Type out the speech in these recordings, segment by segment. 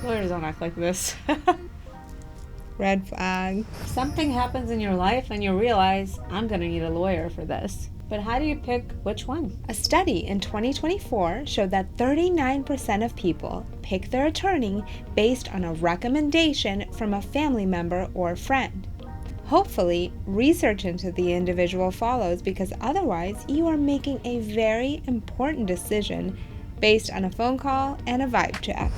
Lawyers don't act like this. Red flag. Something happens in your life and you realize, I'm going to need a lawyer for this. But how do you pick which one? A study in 2024 showed that 39% of people pick their attorney based on a recommendation from a family member or friend. Hopefully, research into the individual follows, because otherwise you are making a very important decision based on a phone call and a vibe check.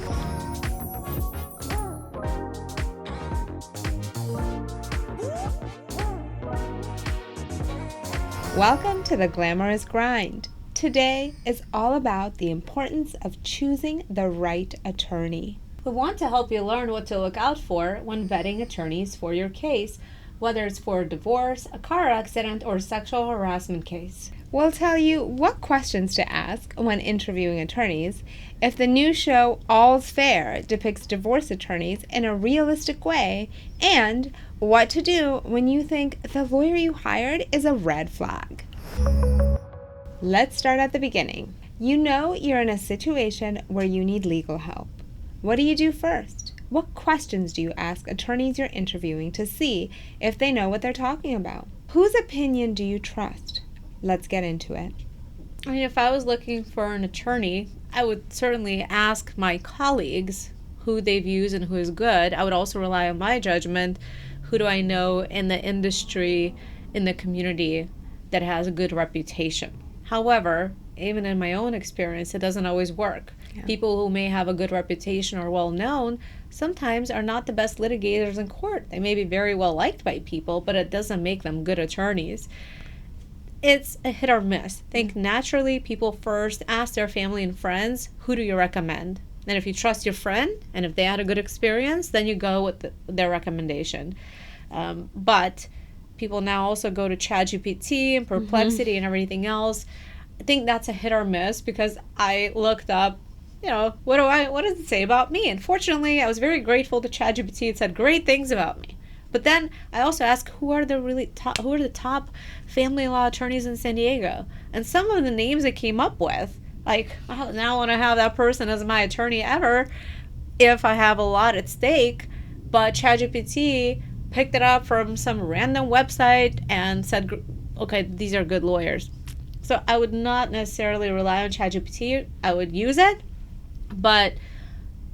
Welcome to the Glamorous Grind. Today is all about the importance of choosing the right attorney. We want to help you learn what to look out for when vetting attorneys for your case, whether it's for a divorce, a car accident, or a sexual harassment case. We'll tell you what questions to ask when interviewing attorneys, if the new show All's Fair depicts divorce attorneys in a realistic way, and what to do when you think the lawyer you hired is a red flag. Let's start at the beginning. You know you're in a situation where you need legal help. What do you do first? What questions do you ask attorneys you're interviewing to see if they know what they're talking about? Whose opinion do you trust? Let's get into it. I mean, if I was looking for an attorney, I would certainly ask my colleagues who they've used and who is good. I would also rely on my judgment. Who do I know in the industry, in the community that has a good reputation? However, even in my own experience, it doesn't always work. Yeah. People who may have a good reputation or well known sometimes are not the best litigators in court. They may be very well liked by people, but it doesn't make them good attorneys. It's a hit or miss. I think naturally people first ask their family and friends, who do you recommend? And if you trust your friend and if they had a good experience, then you go with their recommendation. But people now also go to ChatGPT and Perplexity and everything else. I think that's a hit or miss because I looked up, what does it say about me? And fortunately, I was very grateful to ChatGPT. It said great things about me. But then I also asked who are the top family law attorneys in San Diego? And some of the names it came up with, like, oh, now I want to have that person as my attorney ever if I have a lot at stake. But ChatGPT picked it up from some random website and said, okay, these are good lawyers. So I would not necessarily rely on ChatGPT. I would use it, but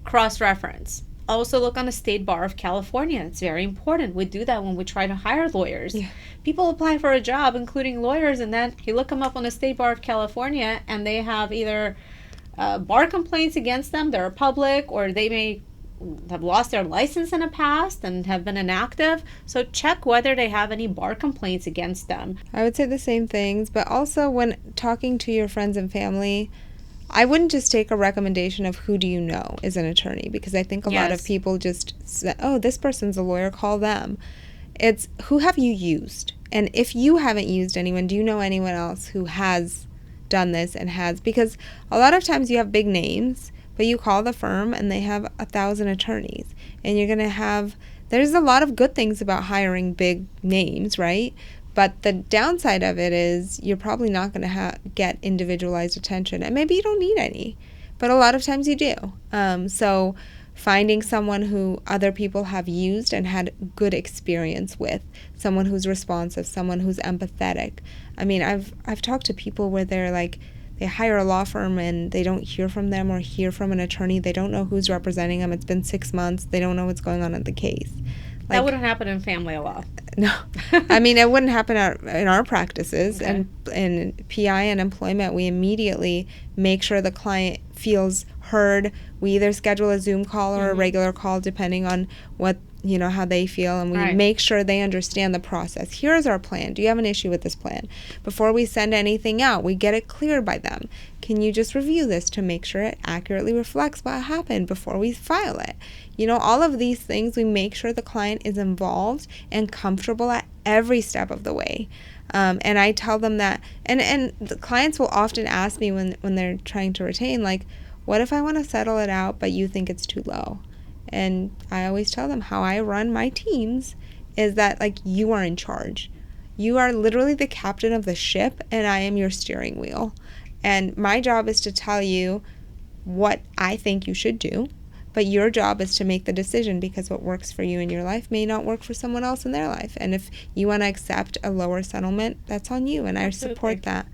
cross-reference. Also look on the State Bar of California. It's very important. We do that when we try to hire lawyers. Yeah. People apply for a job, including lawyers, and then you look them up on the State Bar of California, and they have either bar complaints against them, they're public, or they may have lost their license in the past and have been inactive. So check whether they have any bar complaints against them. I would say the same things, but also when talking to your friends and family, I wouldn't just take a recommendation of who do you know is an attorney, because I think a lot of people just say, oh, this person's a lawyer, call them. It's who have you used? And if you haven't used anyone, do you know anyone else who has done this and has? Because a lot of times you have big names, but you call the firm and they have 1,000 attorneys. And you're going to have, there's a lot of good things about hiring big names, right? But the downside of it is you're probably not going to get individualized attention. And maybe you don't need any, but a lot of times you do. So finding someone who other people have used and had good experience with, someone who's responsive, someone who's empathetic. I mean, I've talked to people where they're like, they hire a law firm and they don't hear from them or hear from an attorney. They don't know who's representing them. It's been 6 months. They don't know what's going on in the case. That wouldn't happen in family law. No. I mean, it wouldn't happen in our practices. Okay. And in PI and employment, we immediately make sure the client feels heard. We either schedule a Zoom call or a regular call, depending on what, how they feel. And we make sure they understand the process. Here's our plan. Do you have an issue with this plan? Before we send anything out, we get it cleared by them. Can you just review this to make sure it accurately reflects what happened before we file it? All of these things, we make sure the client is involved and comfortable at every step of the way. And I tell them that, and the clients will often ask me when they're trying to retain, like, what if I want to settle it out, but you think it's too low? And I always tell them how I run my teams is that, like, you are in charge. You are literally the captain of the ship, and I am your steering wheel. And my job is to tell you what I think you should do, But your job is to make the decision, because what works for you in your life may not work for someone else in their life. And if you want to accept a lower settlement, that's on you, and I support that.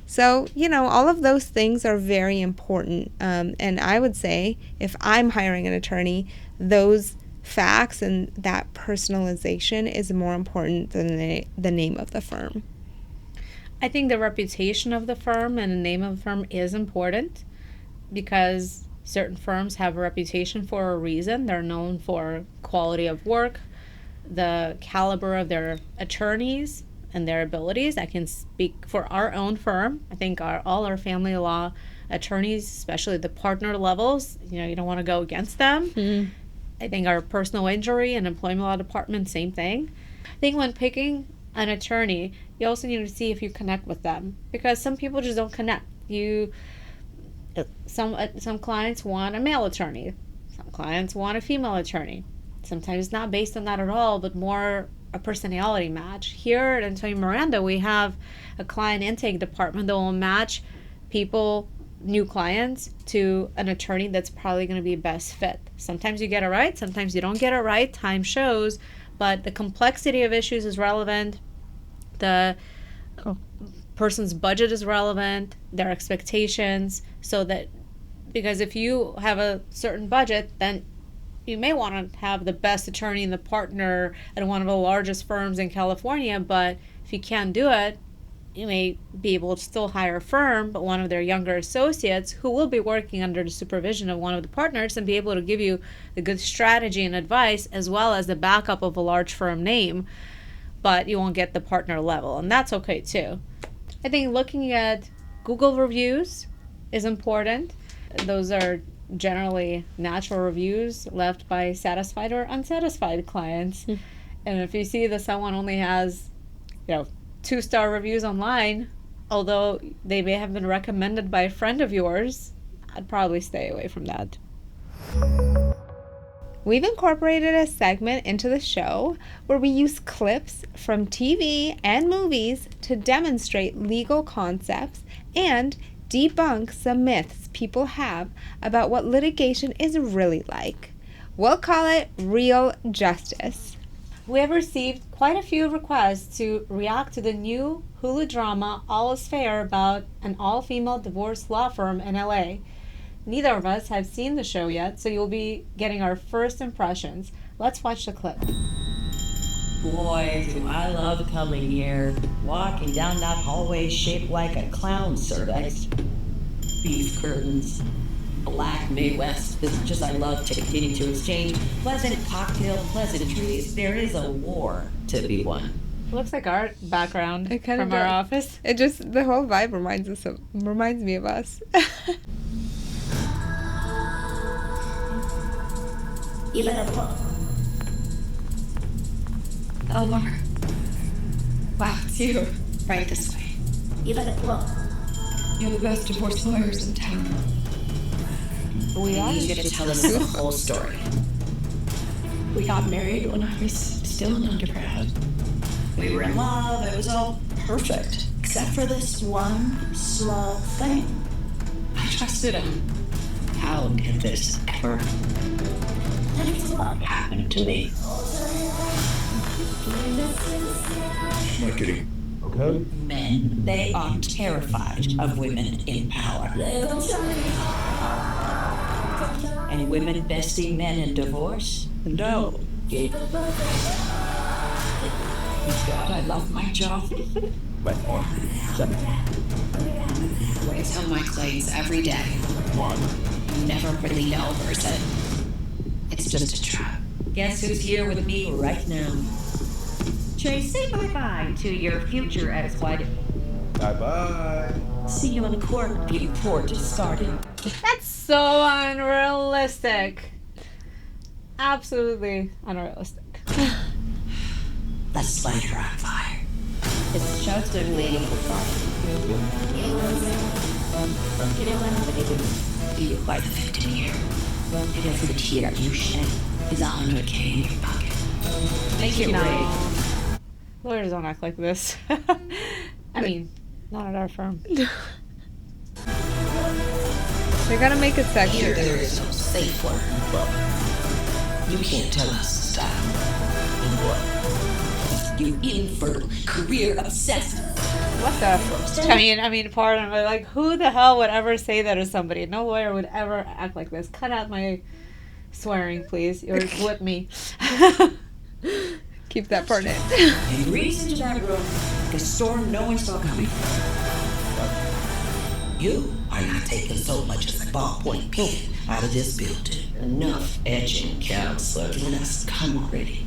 So, all of those things are very important. And I would say if I'm hiring an attorney, those facts and that personalization is more important than the name of the firm. I think the reputation of the firm and the name of the firm is important, because certain firms have a reputation for a reason. They're known for quality of work, the caliber of their attorneys, and their abilities. I can speak for our own firm. I think all our family law attorneys, especially the partner levels, you don't want to go against them. Mm-hmm. I think our personal injury and employment law department, same thing. I think when picking an attorney, you also need to see if you connect with them, because some people just don't connect. Some clients want a male attorney. Some clients want a female attorney. Sometimes not based on that at all, but more a personality match. Here at Antonio Miranda, we have a client intake department that will match people, new clients, to an attorney that's probably going to be best fit. Sometimes you get it right, sometimes you don't get it right. Time shows, but the complexity of issues is relevant. The person's budget is relevant, their expectations, so that, because if you have a certain budget, then you may want to have the best attorney and the partner at one of the largest firms in California, but if you can't do it, you may be able to still hire a firm, but one of their younger associates who will be working under the supervision of one of the partners and be able to give you the good strategy and advice, as well as the backup of a large firm name, but you won't get the partner level, and that's okay too. I think looking at Google reviews is important. Those are generally natural reviews left by satisfied or unsatisfied clients. And if you see that someone only has 2-star reviews online, although they may have been recommended by a friend of yours, I'd probably stay away from that. We've incorporated a segment into the show where we use clips from TV and movies to demonstrate legal concepts and debunk some myths people have about what litigation is really like. We'll call it Real Justice. We have received quite a few requests to react to the new Hulu drama All Is Fair about an all-female divorce law firm in LA. Neither of us have seen the show yet, so you'll be getting our first impressions. Let's watch the clip. Boy, do I love coming here, walking down that hallway shaped like a clown circus. Beef curtains, black Midwest visitors I love to continue to exchange pleasant cocktail pleasantries. There is a war to be won. It looks like our background from our office. It just, the whole vibe reminds me of us. You better look. Elmore. Wow, it's you. Right this way. You better look. You're the best divorce lawyers in town. We are. You get to tell us the whole story. We got married when I was still an undergrad. We were in love. It was all perfect. Except for this one small thing. I trusted him. How did this ever happen to me? I'm not kidding. Okay. Men, they are terrified of women in power. And women besting men in divorce? No. God, I love my job. My arm. Weighs on my claims every day. One. You never really know, person. It's just a trap. Guess who's here with me right now? Chase, say bye-bye to your future ex-wife. Bye-bye. See you in court before it started. That's so unrealistic. Absolutely unrealistic. Let's light her on fire. It's just a waiting for fire. You're quite the victim here. It is the tear you shed is $100K in your pocket. Make it right. Lawyers don't act like this. I mean, not at our firm. They gotta make it Here sexy. there is no safe word, but you can't tell us to stop. And what? You infertile, career-obsessed. What the? I mean, pardon, but like, who the hell would ever say that to somebody? No lawyer would ever act like this. Cut out my swearing, please. You're with me. Keep that part in. And breeze into that room, the storm no one saw coming. You are not taking so much as a ballpoint pen out of this building. Enough etching, counselor. Let's come already.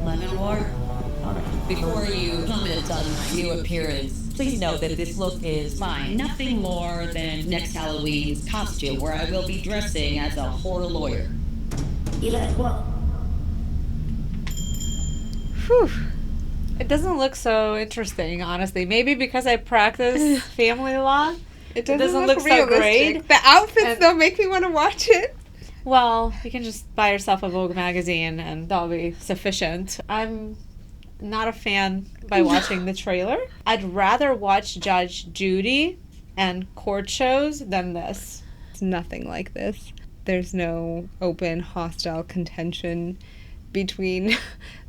Lemon water? Before you comment on my new appearance, please note that this look is mine. Nothing more than next Halloween's costume, where I will be dressing as a horror lawyer. Well, Whew. It doesn't look so interesting, honestly. Maybe because I practice family law. It doesn't look so realistic. great. The outfits, And- though, make me want to watch it. Well, you can just buy yourself a Vogue magazine and that'll be sufficient. I'm not a fan by watching the trailer. I'd rather watch Judge Judy and court shows than this. It's nothing like this. There's no open, hostile contention between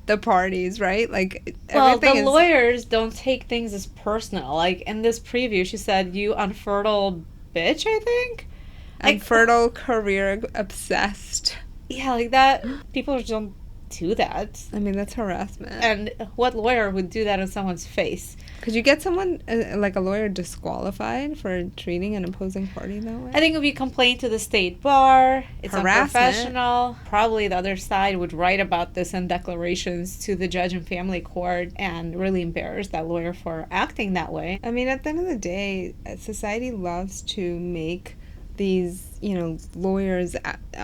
the parties, right? Like, Well, everything the is... lawyers don't take things as personal. Like, in this preview, she said, "You unfertile bitch," I think. Like, Infertile, career-obsessed. yeah, like that. People just don't do that. I mean, that's harassment. And what lawyer would do that in someone's face? Could you get someone, like a lawyer, disqualified for treating an opposing party that way? I think it would be complaint to the state bar. It's Harassment. unprofessional. Probably the other side would write about this in declarations to the judge and family court and really embarrass that lawyer for acting that way. I mean, at the end of the day, society loves to make these, lawyers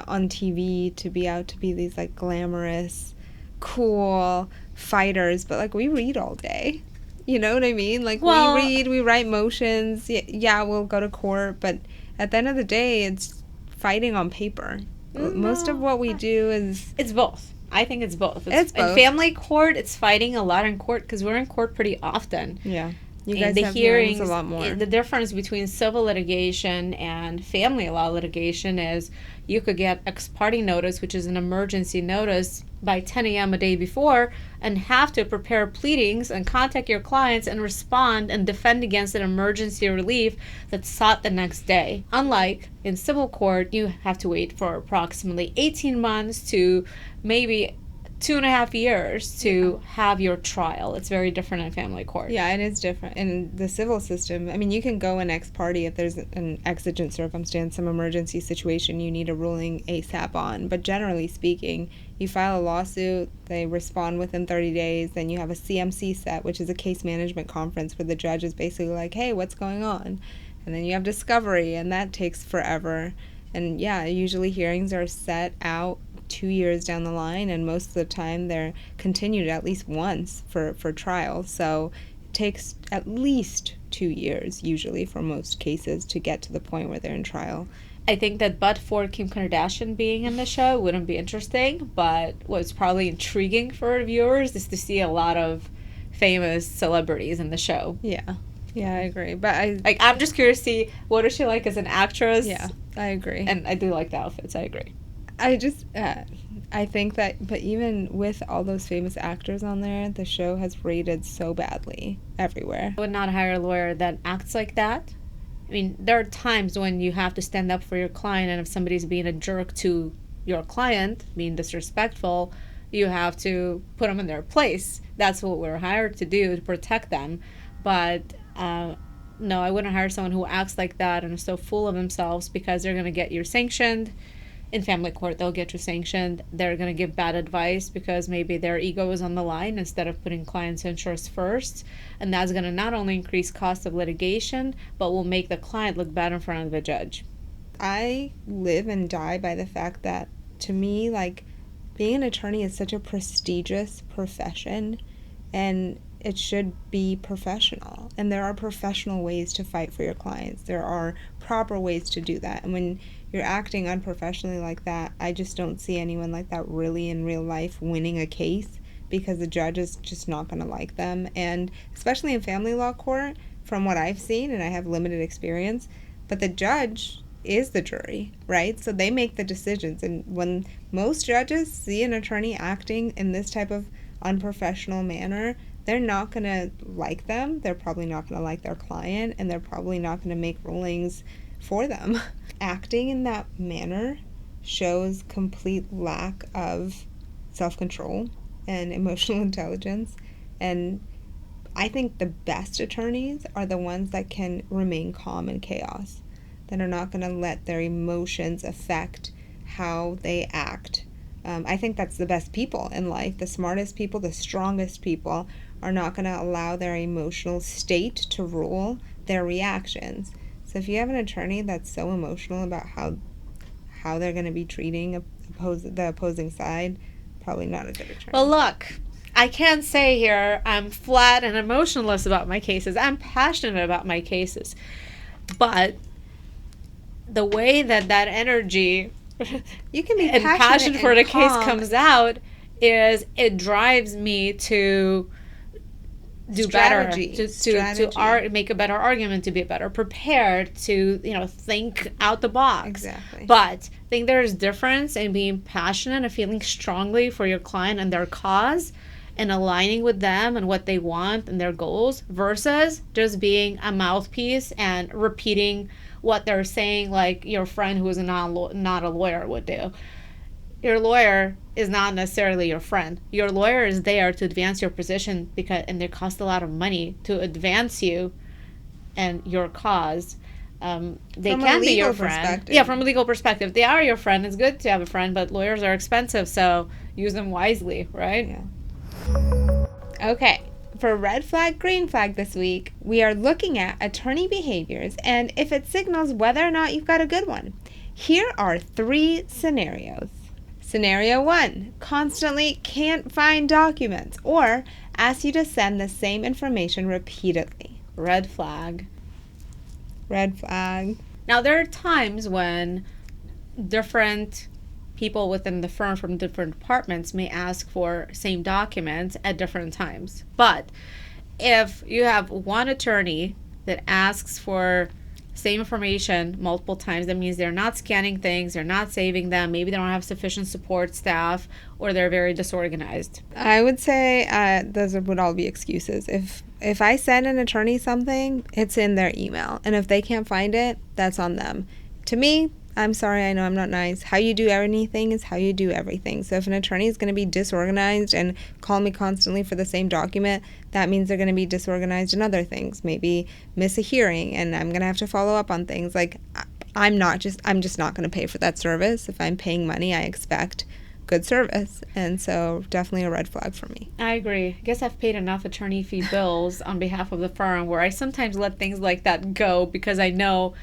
on TV to be out to be these, like, glamorous, cool fighters. But, like, we read all day. You know what I mean? Like, Well- we read, we write motions. Yeah, we'll go to court. But at the end of the day, it's fighting on paper. Most of what we do is... It's both. I think it's both. It's both. In family court, it's fighting a lot in court because we're in court pretty often. Yeah. You And guys the have hearings hearings a lot more. The difference between civil litigation and family law litigation is you could get ex parte notice, which is an emergency notice, by 10 a.m. a day before, and have to prepare pleadings and contact your clients and respond and defend against an emergency relief that's sought the next day. Unlike in civil court, you have to wait for approximately 18 months to maybe 2.5 years to have your trial. It's very different in family court. Yeah, it is different. In the civil system, I mean, you can go in ex parte if there's an exigent circumstance, some emergency situation you need a ruling ASAP on. But generally speaking, you file a lawsuit, they respond within 30 days, then you have a CMC set, which is a case management conference where the judge is basically like, hey, what's going on? And then you have discovery, and that takes forever. And yeah, usually hearings are set out 2 years down the line, and most of the time they're continued at least once for trial. So it takes at least 2 years usually for most cases to get to the point where they're in trial. I think that but for Kim Kardashian being in the show it wouldn't be interesting, but what's probably intriguing for viewers is to see a lot of famous celebrities in the show. Yeah, I agree. But I'm just curious to see what is she like as an actress. Yeah, I agree. And I do like the outfits. I agree. I think that, but even with all those famous actors on there, the show has rated so badly everywhere. I would not hire a lawyer that acts like that. I mean, there are times when you have to stand up for your client, and if somebody's being a jerk to your client, being disrespectful, you have to put them in their place. That's what we're hired to do, to protect them. But no, I wouldn't hire someone who acts like that and is so full of themselves, because they're going to get you sanctioned. In family court, they'll get you sanctioned. They're going to give bad advice because maybe their ego is on the line instead of putting clients' interests first. And that's going to not only increase cost of litigation, but will make the client look bad in front of the judge. I live and die by the fact that, to me, like, being an attorney is such a prestigious profession, and it should be professional. And there are professional ways to fight for your clients. There are proper ways to do that. And when you're acting unprofessionally like that, I just don't see anyone like that really in real life winning a case, because the judge is just not going to like them. And especially in family law court, from what I've seen, and I have limited experience, but the judge is the jury, right? So they make the decisions. And when most judges see an attorney acting in this type of unprofessional manner, they're not going to like them. They're probably not going to like their client, and they're probably not going to make rulings for them. Acting in that manner shows complete lack of self-control and emotional intelligence. And I think the best attorneys are the ones that can remain calm in chaos, that are not going to let their emotions affect how they act. I think that's the best people in life. The smartest people, the strongest people are not going to allow their emotional state to rule their reactions. So if you have an attorney that's so emotional about how they're going to be treating the opposing side, probably not a good attorney. Well, look, I can't say here I'm flat and emotionless about my cases. I'm passionate about my cases. But the way that energy you can be and passion for the case comes out is it drives me to do strategy. better, to make a better argument, to be better prepared, to think out the box. Exactly. But I think there's difference in being passionate and feeling strongly for your client and their cause, and aligning with them and what they want and their goals, versus just being a mouthpiece and repeating what they're saying, like your friend who is not a lawyer would do. Your lawyer is not necessarily your friend. Your lawyer is there to advance your position, and it costs a lot of money to advance you and your cause. They can be your friend. Yeah, from a legal perspective, they are your friend. It's good to have a friend, but lawyers are expensive, so use them wisely, right? Yeah. Okay. For red flag, green flag this week, we are looking at attorney behaviors and if it signals whether or not you've got a good one. Here are 3 scenarios. Scenario 1, constantly can't find documents or asks you to send the same information repeatedly. Red flag. Red flag. Now, there are times when different people within the firm from different departments may ask for same documents at different times. But if you have one attorney that asks for same information multiple times, that means they're not scanning things, they're not saving them, maybe they don't have sufficient support staff, or they're very disorganized. I would say those would all be excuses. If I send an attorney something, it's in their email, and if they can't find it, that's on them. To me, I'm sorry, I know I'm not nice. How you do anything is how you do everything. So if an attorney is going to be disorganized and call me constantly for the same document, that means they're going to be disorganized in other things. Maybe miss a hearing and I'm going to have to follow up on things. Like, I'm just not going to pay for that service. If I'm paying money, I expect good service. And so definitely a red flag for me. I agree. I guess I've paid enough attorney fee bills on behalf of the firm where I sometimes let things like that go because I know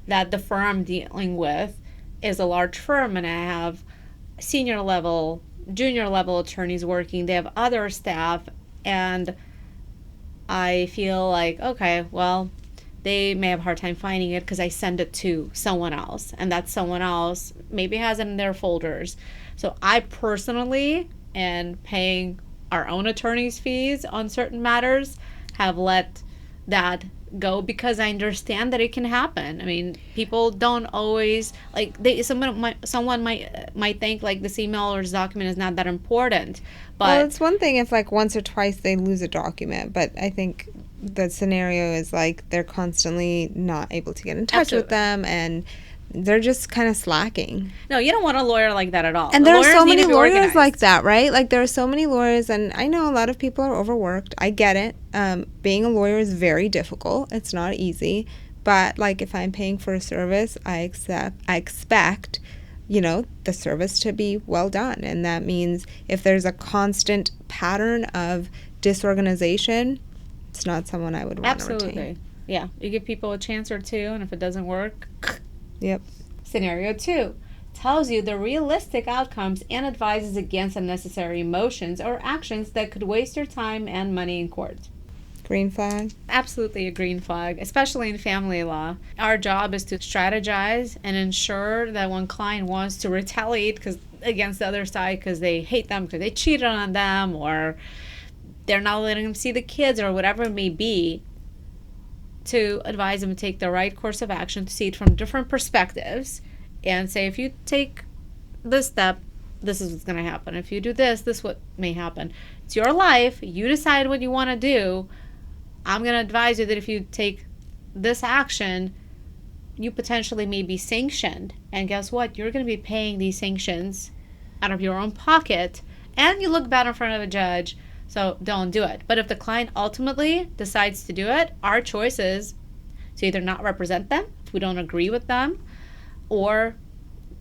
that the firm I'm dealing with is a large firm, and I have senior level, junior level attorneys working. They have other staff, and I feel like, okay, well, they may have a hard time finding it because I send it to someone else, and that someone else maybe has it in their folders. So I personally, and paying our own attorney's fees on certain matters, have let that go because I understand that it can happen. I mean, people don't always someone might think like this email or this document is not that important. But well, it's one thing if like once or twice they lose a document, but I think the scenario is like they're constantly not able to get in touch with them and they're just kind of slacking. No, you don't want a lawyer like that at all. And there are so many lawyers like that, right? Like there are so many lawyers, and I know a lot of people are overworked. I get it. Being a lawyer is very difficult. It's not easy. But like if I'm paying for a service, I expect, the service to be well done. And that means if there's a constant pattern of disorganization, it's not someone I would want to retain. Absolutely. Yeah. You give people a chance or two, and if it doesn't work... Yep. Scenario 2 tells you the realistic outcomes and advises against unnecessary emotions or actions that could waste your time and money in court. Green flag? Absolutely a green flag, especially in family law. Our job is to strategize and ensure that when client wants to retaliate against the other side because they hate them, because they cheated on them, or they're not letting them see the kids, or whatever it may be, to advise them to take the right course of action, to see it from different perspectives, and say, if you take this step, this is what's going to happen. If you do this, this is what may happen. It's your life. You decide what you want to do. I'm going to advise you that if you take this action, you potentially may be sanctioned. And guess what? You're going to be paying these sanctions out of your own pocket, and you look bad in front of a judge. So don't do it. But if the client ultimately decides to do it, our choice is to either not represent them if we don't agree with them, or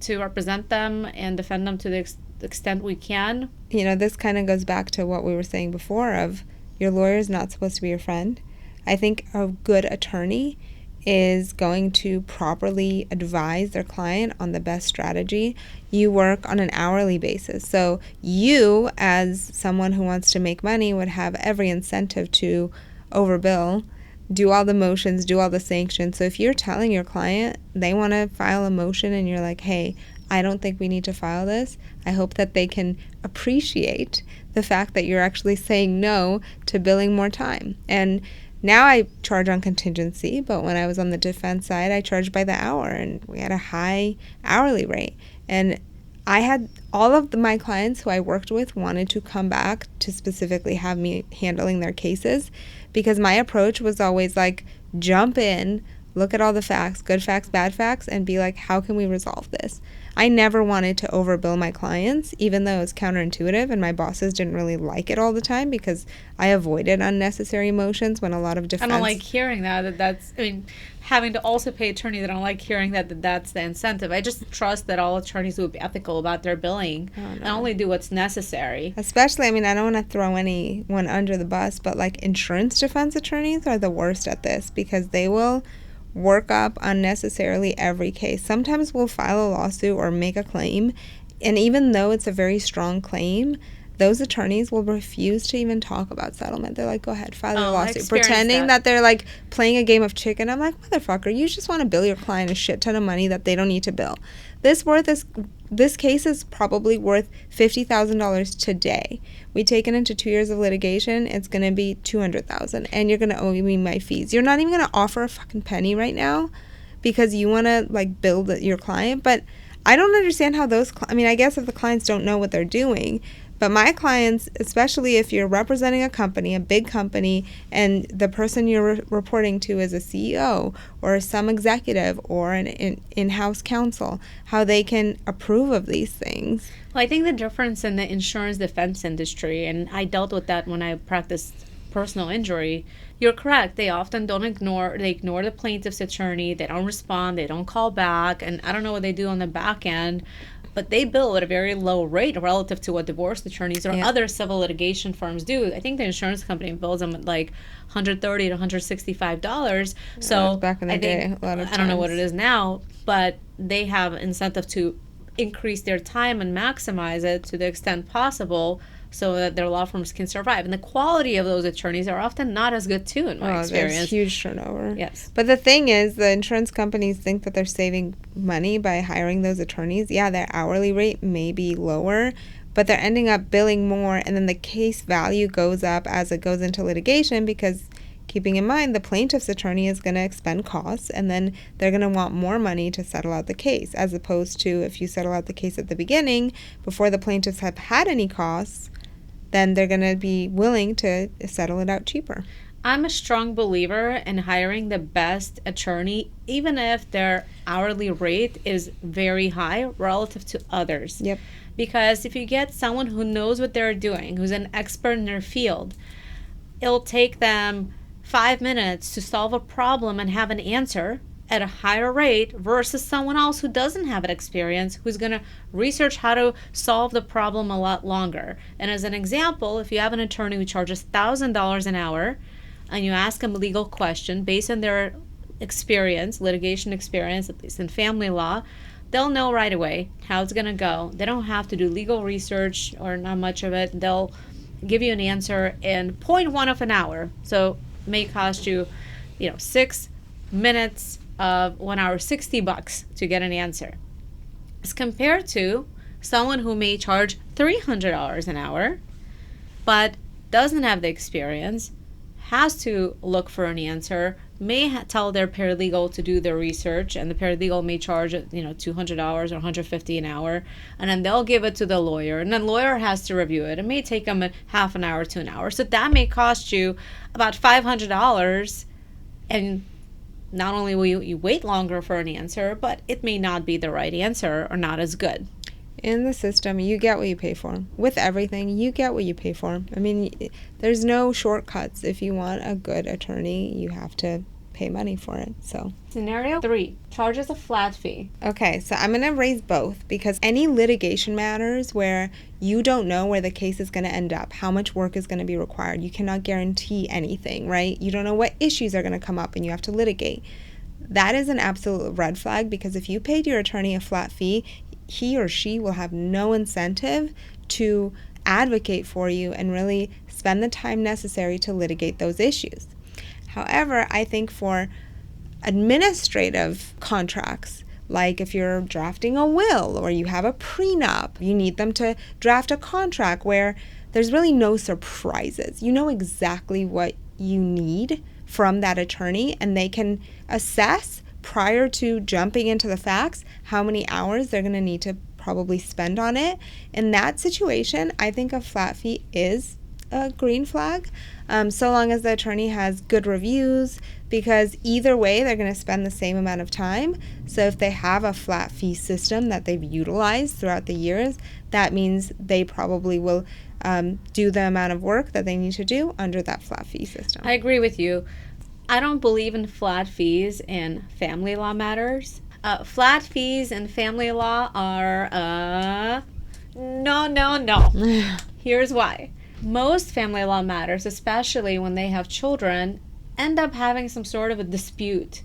to represent them and defend them to the extent we can. You know, this kind of goes back to what we were saying before of your lawyer is not supposed to be your friend. I think a good attorney is going to properly advise their client on the best strategy. You work on an hourly basis. So you, as someone who wants to make money, would have every incentive to overbill, do all the motions, do all the sanctions. So if you're telling your client they want to file a motion and you're like, hey, I don't think we need to file this, I hope that they can appreciate the fact that you're actually saying no to billing more time. And now I charge on contingency, but when I was on the defense side, I charged by the hour, and we had a high hourly rate. And I had all of my clients who I worked with wanted to come back to specifically have me handling their cases, because my approach was always like, jump in, look at all the facts, good facts, bad facts, and be like, how can we resolve this? I never wanted to overbill my clients, even though it's counterintuitive, and my bosses didn't really like it all the time because I avoided unnecessary motions when a lot of defense... I don't like hearing that's, I mean, having to also pay attorneys, I don't like hearing that's the incentive. I just trust that all attorneys will be ethical about their billing and only do what's necessary. Especially, I mean, I don't want to throw anyone under the bus, but like insurance defense attorneys are the worst at this, because they will work up unnecessarily every case. Sometimes we'll file a lawsuit or make a claim, and even though it's a very strong claim, those attorneys will refuse to even talk about settlement. They're like, go ahead, file your lawsuit, pretending that they're like playing a game of chicken. I'm like, motherfucker, you just want to bill your client a shit ton of money that they don't need to bill. This case is probably worth $50,000 today. We take it into 2 years of litigation, it's going to be $200,000, and you're going to owe me my fees. You're not even going to offer a fucking penny right now because you want to like bill your client. But I don't understand how I guess if the clients don't know what they're doing, but my clients, especially if you're representing a company, a big company, and the person you're reporting to is a CEO or some executive or an in-house counsel, how they can approve of these things. Well, I think the difference in the insurance defense industry, and I dealt with that when I practiced personal injury, you're correct. They often ignore the plaintiff's attorney. They don't respond. They don't call back. And I don't know what they do on the back end, but they bill at a very low rate relative to what divorce attorneys or other civil litigation firms do. I think the insurance company bills them at like $130 to $165. So back in the day, a lot of times. I don't know what it is now, but they have incentive to increase their time and maximize it to the extent possible so that their law firms can survive. And the quality of those attorneys are often not as good, too, in my experience. There's huge turnover. Yes. But the thing is, the insurance companies think that they're saving money by hiring those attorneys. Yeah, their hourly rate may be lower, but they're ending up billing more, and then the case value goes up as it goes into litigation, because keeping in mind the plaintiff's attorney is going to expend costs, and then they're going to want more money to settle out the case, as opposed to if you settle out the case at the beginning before the plaintiffs have had any costs, then they're going to be willing to settle it out cheaper. I'm a strong believer in hiring the best attorney, even if their hourly rate is very high relative to others. Yep. Because if you get someone who knows what they're doing, who's an expert in their field, it'll take them 5 minutes to solve a problem and have an answer at a higher rate versus someone else who doesn't have that experience, who's going to research how to solve the problem a lot longer. And as an example, if you have an attorney who charges $1,000 an hour and you ask them a legal question based on their experience, litigation experience, at least in family law, they'll know right away how it's going to go. They don't have to do legal research or not much of it. They'll give you an answer in 0.1 of an hour. So it may cost you, 6 minutes of 1 hour, $60 to get an answer, as compared to someone who may charge $300 an hour, but doesn't have the experience, has to look for an answer, may tell their paralegal to do their research, and the paralegal may charge $200 or $150 an hour, and then they'll give it to the lawyer, and then the lawyer has to review it. It may take them a half an hour to an hour, so that may cost you about $500, and not only will you wait longer for an answer, but it may not be the right answer or not as good. In the system, you get what you pay for. With everything, you get what you pay for. I mean, there's no shortcuts. If you want a good attorney, you have to pay money for it. So, Scenario 3, charges a flat fee. Okay, so I'm going to raise both, because any litigation matters where you don't know where the case is going to end up, how much work is going to be required. You cannot guarantee anything, right? You don't know what issues are going to come up and you have to litigate. That is an absolute red flag, because if you paid your attorney a flat fee, he or she will have no incentive to advocate for you and really spend the time necessary to litigate those issues. However, I think for administrative contracts, like if you're drafting a will or you have a prenup, you need them to draft a contract where there's really no surprises. You know exactly what you need from that attorney, and they can assess prior to jumping into the facts how many hours they're going to need to probably spend on it. In that situation, I think a flat fee is a green flag, so long as the attorney has good reviews, because either way they're going to spend the same amount of time. So if they have a flat fee system that they've utilized throughout the years, that means they probably will do the amount of work that they need to do under that flat fee system. I agree with you. I don't believe in flat fees in family law matters. Flat fees in family law are no. Here's why. Most family law matters, especially when they have children, end up having some sort of a dispute.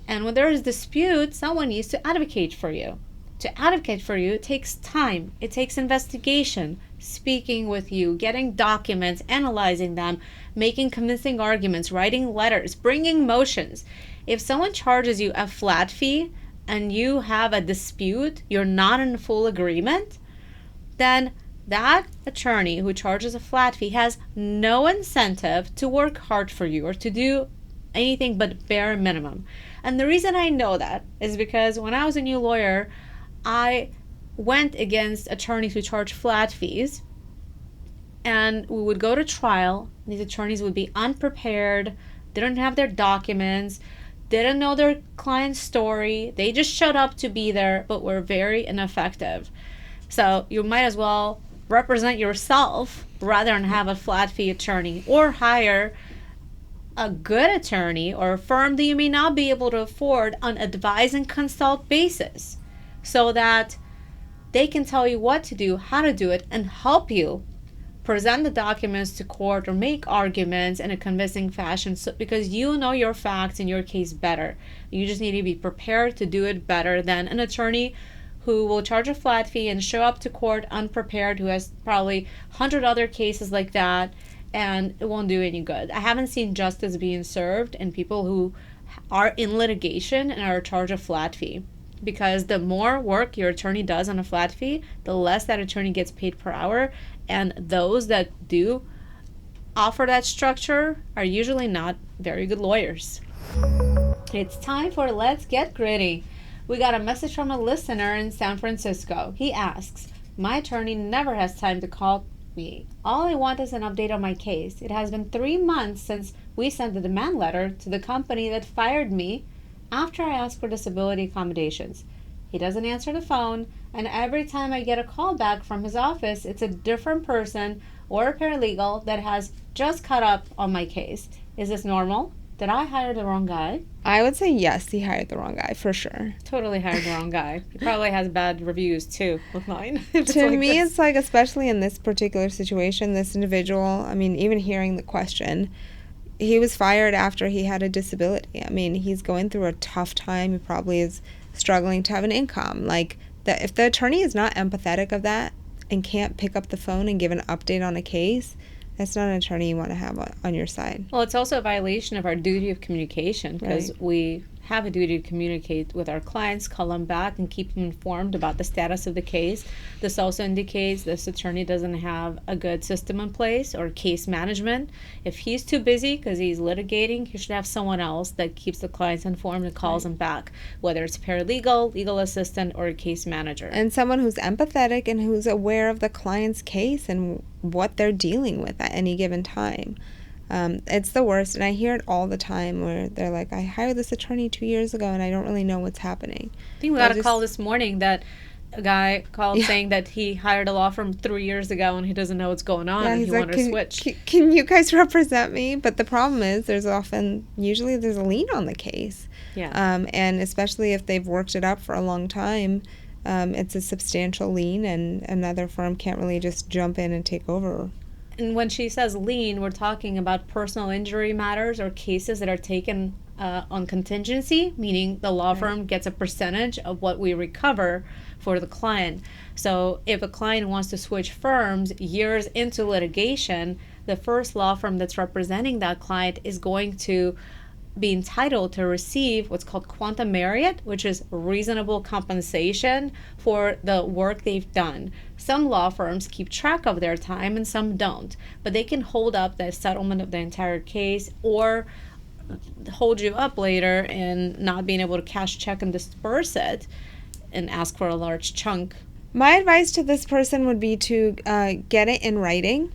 And when there is dispute, someone needs to advocate for you. To advocate for you, it takes time. It takes investigation, speaking with you, getting documents, analyzing them, making convincing arguments, writing letters, bringing motions. If someone charges you a flat fee and you have a dispute, you're not in full agreement, then that attorney who charges a flat fee has no incentive to work hard for you or to do anything but bare minimum. And the reason I know that is because when I was a new lawyer, I went against attorneys who charge flat fees, and we would go to trial. These attorneys would be unprepared, didn't have their documents, didn't know their client's story. They just showed up to be there, but were very ineffective. So you might as well represent yourself rather than have a flat fee attorney, or hire a good attorney or a firm that you may not be able to afford on advise and consult basis, so that they can tell you what to do, how to do it, and help you present the documents to court or make arguments in a convincing fashion, because you know your facts in your case better. You just need to be prepared to do it better than an attorney who will charge a flat fee and show up to court unprepared, who has probably 100 other cases like that, and it won't do any good. I haven't seen justice being served in people who are in litigation and are charged a flat fee. Because the more work your attorney does on a flat fee, the less that attorney gets paid per hour. And those that do offer that structure are usually not very good lawyers. It's time for Let's Get Gritty. We got a message from a listener in San Francisco. He asks, my attorney never has time to call me. All I want is an update on my case. It has been 3 months since we sent the demand letter to the company that fired me after I asked for disability accommodations. He doesn't answer the phone, and every time I get a call back from his office, it's a different person or a paralegal that has just caught up on my case. Is this normal? Did I hire the wrong guy? I would say yes, he hired the wrong guy, for sure. Totally hired the wrong guy. He probably has bad reviews, too, with mine. To me, it's like, especially in this particular situation, this individual, I mean, even hearing the question, he was fired after he had a disability. I mean, he's going through a tough time. He probably is struggling to have an income. Like, if the attorney is not empathetic of that and can't pick up the phone and give an update on a case, that's not an attorney you want to have on your side. Well, it's also a violation of our duty of communication, because we have a duty to communicate with our clients, call them back, and keep them informed about the status of the case. This also indicates this attorney doesn't have a good system in place or case management. If he's too busy because he's litigating, he should have someone else that keeps the clients informed and calls them back, whether it's paralegal, legal assistant, or a case manager. And someone who's empathetic and who's aware of the client's case and what they're dealing with at any given time. It's the worst, and I hear it all the time where they're like, I hired this attorney 2 years ago and I don't really know what's happening. I think we got a call this morning that a guy called saying that he hired a law firm 3 years ago and he doesn't know what's going on and he wanted to switch. Can you guys represent me? But the problem is usually there's a lien on the case. Yeah. And especially if they've worked it up for a long time, it's a substantial lien and another firm can't really just jump in and take over. And when she says lien, we're talking about personal injury matters or cases that are taken on contingency, meaning the law firm gets a percentage of what we recover for the client. So if a client wants to switch firms years into litigation, the first law firm that's representing that client is going to be entitled to receive what's called quantum merit, which is reasonable compensation for the work they've done. Some law firms keep track of their time and some don't, but they can hold up the settlement of the entire case or hold you up later and not being able to cash check and disperse it and ask for a large chunk. My advice to this person would be to get it in writing.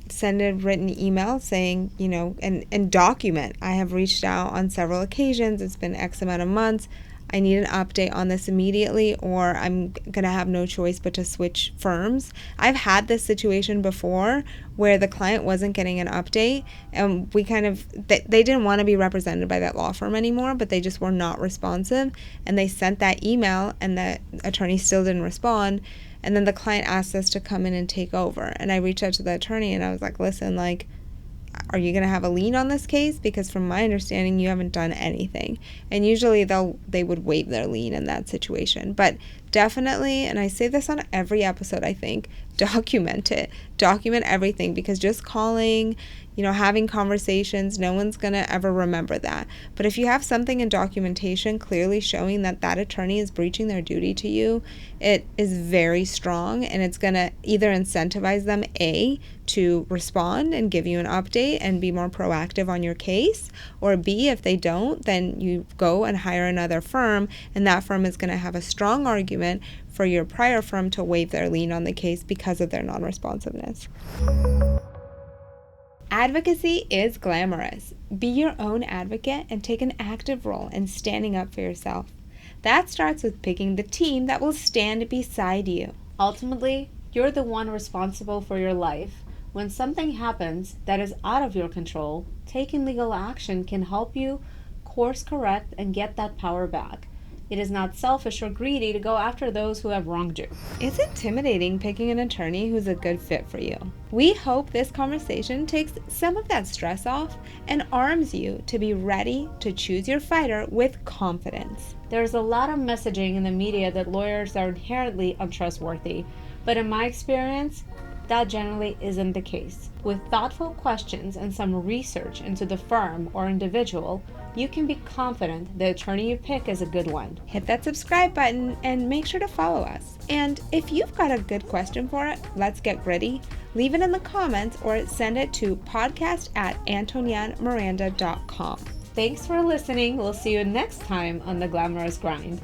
Send a written email saying, and document. I have reached out on several occasions. It's been X amount of months. I need an update on this immediately, or I'm going to have no choice but to switch firms. I've had this situation before where the client wasn't getting an update, and they didn't want to be represented by that law firm anymore, but they just were not responsive, and they sent that email, and the attorney still didn't respond. And then the client asked us to come in and take over. And I reached out to the attorney and I was like, listen, are you going to have a lien on this case? Because from my understanding, you haven't done anything. And usually they would waive their lien in that situation. But definitely, and I say this on every episode, I think, document it. Document everything, because just calling, having conversations, no one's going to ever remember that. But if you have something in documentation clearly showing that attorney is breaching their duty to you, it is very strong, and it's going to either incentivize them, A, to respond and give you an update and be more proactive on your case, or B, if they don't, then you go and hire another firm, and that firm is going to have a strong argument for your prior firm to waive their lien on the case because of their non-responsiveness. Advocacy is glamorous. Be your own advocate and take an active role in standing up for yourself. That starts with picking the team that will stand beside you. Ultimately, you're the one responsible for your life. When something happens that is out of your control, taking legal action can help you course correct and get that power back. It is not selfish or greedy to go after those who have wronged you. It's intimidating picking an attorney who's a good fit for you. We hope this conversation takes some of that stress off and arms you to be ready to choose your fighter with confidence. There's a lot of messaging in the media that lawyers are inherently untrustworthy, but in my experience, that generally isn't the case. With thoughtful questions and some research into the firm or individual, you can be confident the attorney you pick is a good one. Hit that subscribe button and make sure to follow us. And if you've got a good question for it, let's get gritty. Leave it in the comments or send it to podcast@antonianmiranda.com. Thanks for listening. We'll see you next time on The Glamorous Grind.